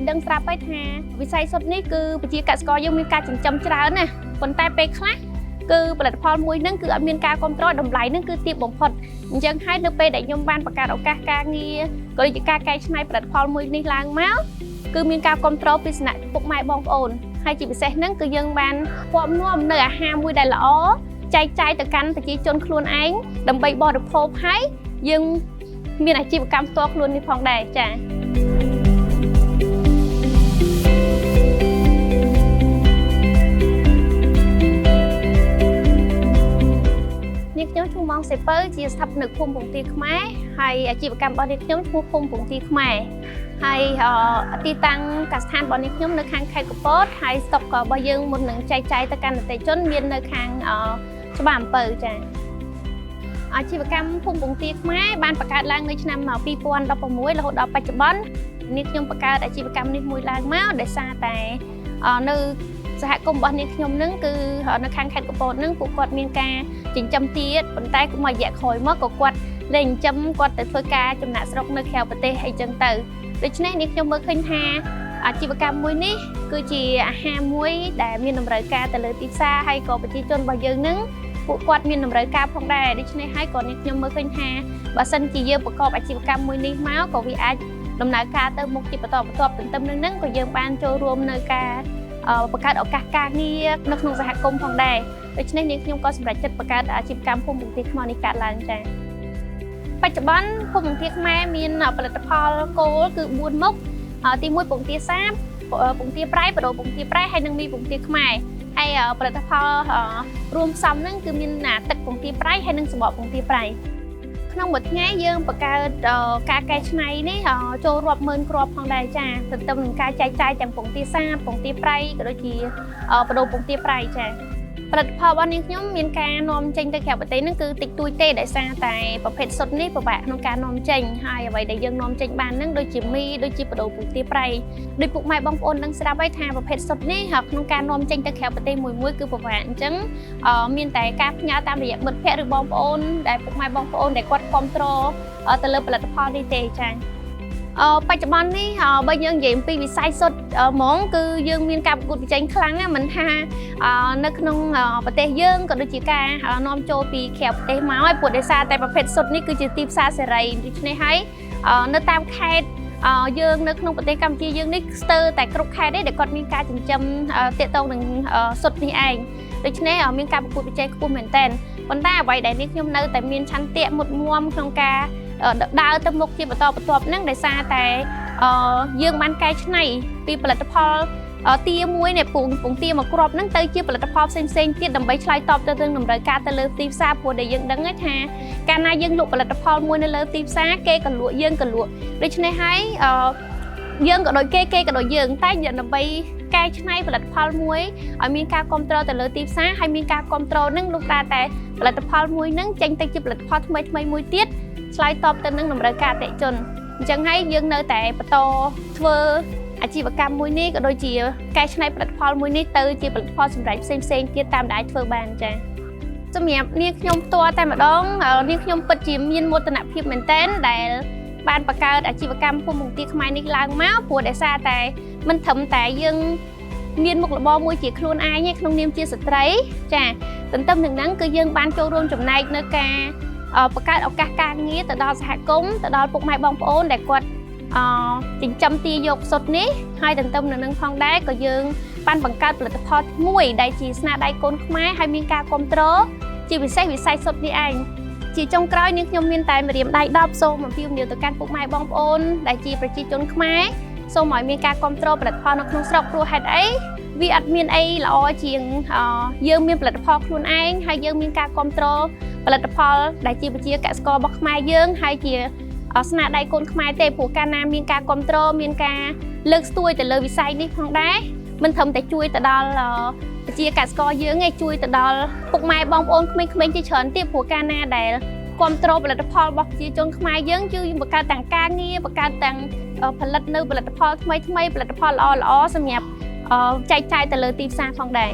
ដឹងស្រាប់ហើយថាវិស័យសុទ្ធនេះគឺប្រជាកសិករយើងមានការចិញ្ចឹមច្រើនណាស់ប៉ុន្តែពេលខ្លះគឺផលិតផលមួយហ្នឹងគឺអត់មានការគ្រប់គ្រងតម្លៃហ្នឹងគឺទាបបំផុតអញ្ចឹងហើយនៅពេលដែលខ្ញុំបានបង្កើតឱកាសការងារក៏ដូចជាការកែច្នៃផលិតផលមួយនេះឡើងមកគឺមានការគ្រប់គ្រងពីសំណាក់ពុកម៉ែបងប្អូនហើយជាពិសេសហ្នឹងគឺយើងបានពំនាំនៅអាហារមួយដែលល្អចែកចាយទៅកាន់ប្រជាជនខ្លួនឯងដើម្បីបរិភោគហើយយើងមានអាជីវកម្មផ្ទាល់ខ្លួននេះផងដែរចា៎នាងខ្ញុំឈ្មោះម៉ងសេពៅជាស្ថាបនិកភូមិពងទាខ្មែរហើយអាជីវកម្មរបស់នាងខ្ញុំឈ្មោះភូមិពងទាខ្មែរហើយទីតាំងកសិដ្ឋានរបស់នាងខ្ញុំនៅខាងខេត្តកំពតហើយស្តុករបស់យើងមុននឹងចែកចាយទៅកាន់អតិថិជនមាននៅខាងច្បារអំពៅចា៎អាជីវកម្មភូមិពងទាខ្មែរបានបង្កើតឡើងនៅឆ្នាំ2016រហូតដល់បច្ចុប្បន្ននាងខ្ញុំបង្កើតអាជីវកម្មនេះមួយឡើងមកដោយសារតែនៅសហគមន៍របស់នាងខ្ញុំនឹងគឺនៅខាងខេត្តកំពតនឹងពួកគាត់មានការចិញ្ចឹមទៀតប៉ុន្តែមួយរយៈក្រោយមកក៏គាត់លែងចិញ្ចឹមគាត់ទៅធ្វើការចំណាក់ស្រុកនៅក្រៅប្រទេសអីចឹងទៅដូច្នេះនាងខ្ញុំមើលឃើញថាអាជីវកម្មមួយនេះគឺជាអាហារមួយដែលមានតម្រូវការទៅលើទីផ្សារហើយក៏ប្រជាជនរបស់យើងនឹងពួកគាត់មានតម្រូវការផងដែរដូច្នេះហើយក៏នាងខ្ញុំមើលឃើញថាបើសិនជាយើងប្រកបអាជីវកម្មមួយនេះមកក៏វាអាចដំណើរការទៅមុខជាបន្តបន្ទាប់ទន្ទឹមនឹងក៏យើងបានចូលរួមនៅការបង្កើតឱកាសការងារនៅក្នុងសហគមន៍ផងដែរដូច្នេះនាងខ្ញុំក៏សម្រេចចិត្តបង្កើតអាជីវកម្មភូមិពងទាខ្មែរនេះកើតឡើងចា៎បច្ចុប្បន្នភូមិពងទាខ្មែរមានផលិតផលគោលគឺ4មុខទី1ពងទាសាបពងទាប្រៃបដូរពងទាប្រៃហើយនិងមីពងទាខ្មែរហើយផលិតផលរួមផ្សំហ្នឹងគឺមានទឹកពងទាប្រៃហើយនិងសំបកពងទាប្រៃក្នុងមួយថ្ងៃយើងបង្កើតការកែច្នៃនេះចូលរាប់ម៉ឺនគ្រាប់ផងដែរចាទន្ទឹមនឹងការចែកចាយទាំងពងទាសាបពងទាប្រៃក៏ដូចជាបដូរពងទាប្រៃចាផលិតផលរបស់នាងខ្ញុំមានការនាំចេញទៅក្រៅប្រទេសហ្នឹងគឺតិចតួចទេដោយសារតែប្រភេទសុទ្ធនេះពិបាកក្នុងការនាំចេញហើយអ្វីដែលយើងនាំចេញបានហ្នឹងដូចជាមីដូចជាបដូរពងទាប្រៃដោយពុកម៉ែបងប្អូននឹងស្រាប់ហើយថាប្រភេទសុទ្ធនេះក្នុងការនាំចេញទៅក្រៅប្រទេសមួយគឺពិបាកអញ្ចឹងមានតែការផ្ញើតាមរយៈមិត្តភ័ក្តិឬបងប្អូនដែលពុកម៉ែបងប្អូនដែលគាត់គ្រប់គ្រងទៅលើផលិតផលនេះទេចា៎បច្ចុប្បន្ននេះបើយើងនិយាយអំពីវិស័យសុទ្ធហ្មងគឺយើងមានការប្រកួតប្រជែងខ្លាំងណាស់មិនថានៅក្នុងប្រទេសយើងក៏ដូចជាការនាំចូលពីក្រៅប្រទេសមកហើយព្រោះដោយសារតែប្រភេទសុទ្ធនេះគឺជាទីផ្សារសេរីដូច្នេះហើយនៅតាមខេត្តយើងនៅក្នុងប្រទេសកម្ពុជាយើងនេះស្ទើរតែគ្រប់ខេត្តទេដែលគាត់មានការចិញ្ចឹមទាក់ទងនឹងសុទ្ធនេះឯងដូច្នេះមានការប្រកួតប្រជែងខ្ពស់មែនទែនប៉ុន្តែអ្វីដែលនេះខ្ញុំនៅតែមានឆន្ទៈមុតមមក្នុងការដើរទៅមុខជាបន្តបន្ទាប់ហ្នឹងដោយសារតែយើងបានកែច្នៃពីផលិតផលទាមួយនៃពងទាមួយគ្រាប់ហ្នឹងទៅជាផលិតផលផ្សេងៗទៀតដើម្បីឆ្លើយតបទៅនឹងតម្រូវការទៅលើទីផ្សារព្រោះដែលយើងដឹងថាកាលណាយើងលក់ផលិតផលមួយនៅលើទីផ្សារគេក៏លក់យើងក៏លក់ដូច្នេះហើយយើងក៏ដូចគេក៏ដូចយើងតែដើម្បីកែច្នៃផលិតផលមួយឲ្យមានការគ្រប់គ្រងទៅលើទីផ្សារហើយមានការគ្រប់គ្រងនឹងលោកតាតែផលិតផលមួយហ្នឹងចេញទៅជាផលិតផលថ្មីមួយទៀតឆ្លើយតបទៅនឹងតម្រូវការអតិថិជនអញ្ចឹងហើយយើងនៅតែបន្តធ្វើអាជីវកម្មមួយនេះក៏ដូចជាកែច្នៃផលិតផលមួយនេះទៅជាផលិតផលសម្រាប់ផ្សេងទៀតតាមដែលអាចធ្វើបានចា៎សម្រាប់នាងខ្ញុំផ្ទាល់តែម្ដងនាងខ្ញុំពិតជាមានមោទនភាពមែនទែនដែលបានបង្កើតអាជីវកម្មភូមិពងទាខ្មែរនេះឡើងមកព្រោះដោយសារតែមិនត្រឹមតែយើងមានមុខរបរមួយជាខ្លួនឯងក្នុងនាមជាស្ត្រីចាទន្ទឹមនឹងហ្នឹងគឺយើងបានចូលរួមចំណែកនៅការបង្កើតឱកាសការងារទៅដល់សហគមន៍ទៅដល់ពុកម៉ែបងប្អូនដែលគាត់ចិញ្ចឹមទាយកសុទ្ធនេះហើយទន្ទឹមនឹងនឹងផងដែរក៏យើងបានបង្កើតផលិតផលមួយដែលជាស្នាដៃកូនខ្មែរហើយមានការគ្រប់គ្រងជាពិសេសវិស័យសុទ្ធនេះឯងជាចុងក្រោយនាងខ្ញុំមានតែម្រាមដៃ10សូមអំពាវនាវទៅកាន់ពុកម៉ែបងប្អូនដែលជាប្រជាជនខ្មែរសូមឲ្យមានការគ្រប់គ្រងផលិតផលនៅក្នុងស្រុកព្រោះហេតុអីវាអត់មានអីល្អជាងយើងមានផលិតផលខ្លួនឯងហើយយើងមានការគ្រប់គ្រងផលិតផលដែលជាប្រជាកសិកររបស់ខ្មែរយើងហើយជាស្នាដៃកូនខ្មែរទេព្រោះកាលណាមានការគ្រប់គ្រងមានការលើកស្ទួយទៅលើវិស័យនេះផងដែរមិនត្រឹមតែជួយទៅដល់ប្រជាកសិករយើងឯងជួយទៅដល់ពុកម៉ែបងប្អូនក្មេងៗជាច្រើនទៀតព្រោះកាលណាដែលគ្រប់គ្រងផលិតផលរបស់ប្រជាជនខ្មែរយើងជួយបង្កើតទាំងការងារបង្កើតទាំងផលិតនៅផលិតផលថ្មីផលិតផលល្អសម្រាប់ចែកចាយទៅលើទីផ្សារផងដែរ